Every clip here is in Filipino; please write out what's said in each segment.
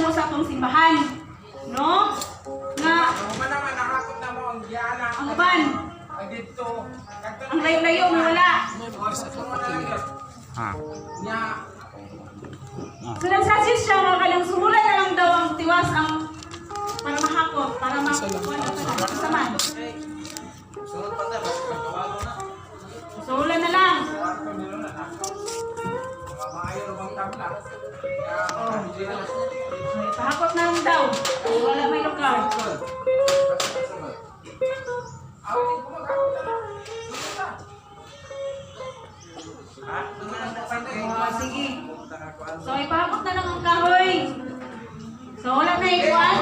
mo sa atong simbahan. No? Nga Naman nakakot na mo ang Diana. ang ban, Dito. ang layo-layo mo wala. Ha. Nya. So nagsasis siya mga kalang sumulan na lang daw ang tiwas ang para mahakot, para masaman. Sunod pa tayo. Kabalo na. Sumulan na lang. Maayo bang tabla. Pahakot na lang daw. Wala may lugar. Sige. So ipahakot na lang ang kahoy. So wala na ikuan.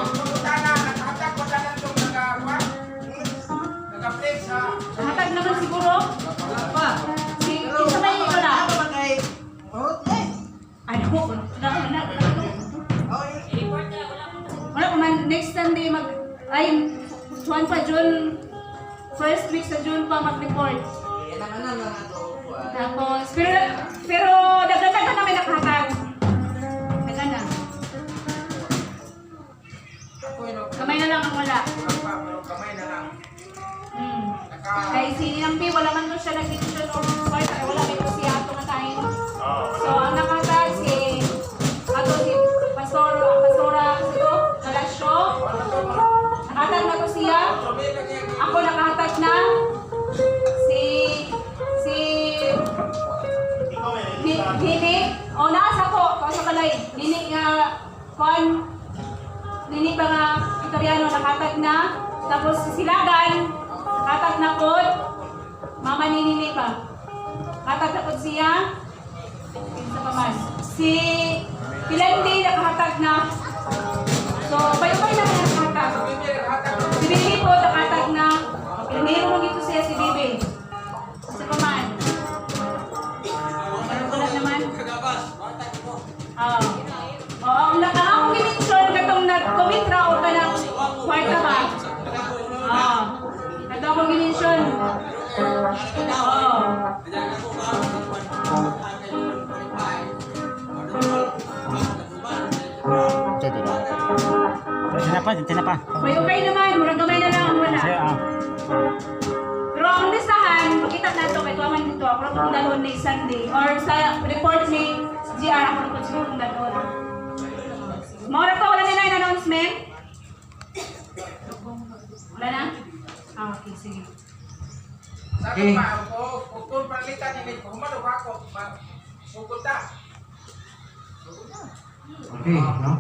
Hatag naman siguro. Si isa may ito na. Ano ko? Wala ko man next Sunday ay Juan pa June first week sa June pa mag-report. Tapos pero dagdagan na namin nakahatag. Dagan na. Kamay na lang ang wala. Kamay na lang. Kaya si Nampi, wala man doon siya nag-diction o part, wala may po siya ato na tayo. So, ang nakatag si Pastora, ito, Galasyo. Nakatag na to siya. Ako nakahatag na. Nini. O, naasa ko. Kaso kalay. Nini nga, Nini ba nga, Italiano, nakatag na. Tapos si Silagan, nakatag na po. Mama ni Nini pa. Nakatag na po siya. Isa pa man. Si Pilandi, nakahatag na. So, bayo-bayo na nakatag. Si Bibi po, nakatag na. Piniro mo dito siya si Bibi. Isa pa man. Wala naman. Ang nakakong ginisyon katong nag-commit ra o ka ng kwarta ba? Ito akong ginisyon. Tina pa. May okay naman, murang gamay na lang ang wala. Pero ang listahan, makita na ito, may tuwaman dito, ako na kung dalon na Sunday. Or sa report ni GR, ako na kung siguro kung dalon. Maura pa, wala nila yung announcement? Wala na? Okay, sige. Sabi pa, kung palitan ni Humano ako, sugod na. Okay, no?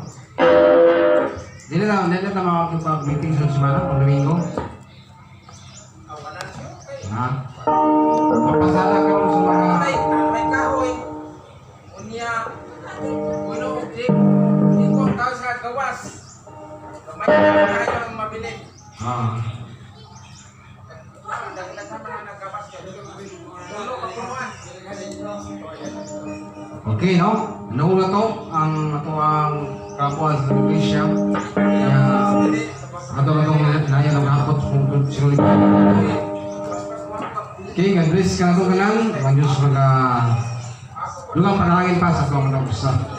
Dili na makakipag-meeting sa semana, o Domingo. Ha? Mapasala ka mo sa mga... May kahoy. Unya. Uno, hindi ko ang tao sa gawas. May kayo ang mabilis. Okay, no? Nauna to ang atuang kapwa sa Iglesia. Ato naya ng hapot kung sinulit. Okay, God bless ka na ito ka lang. Ang Diyos lugang panalangin pa sa kong nag-usa.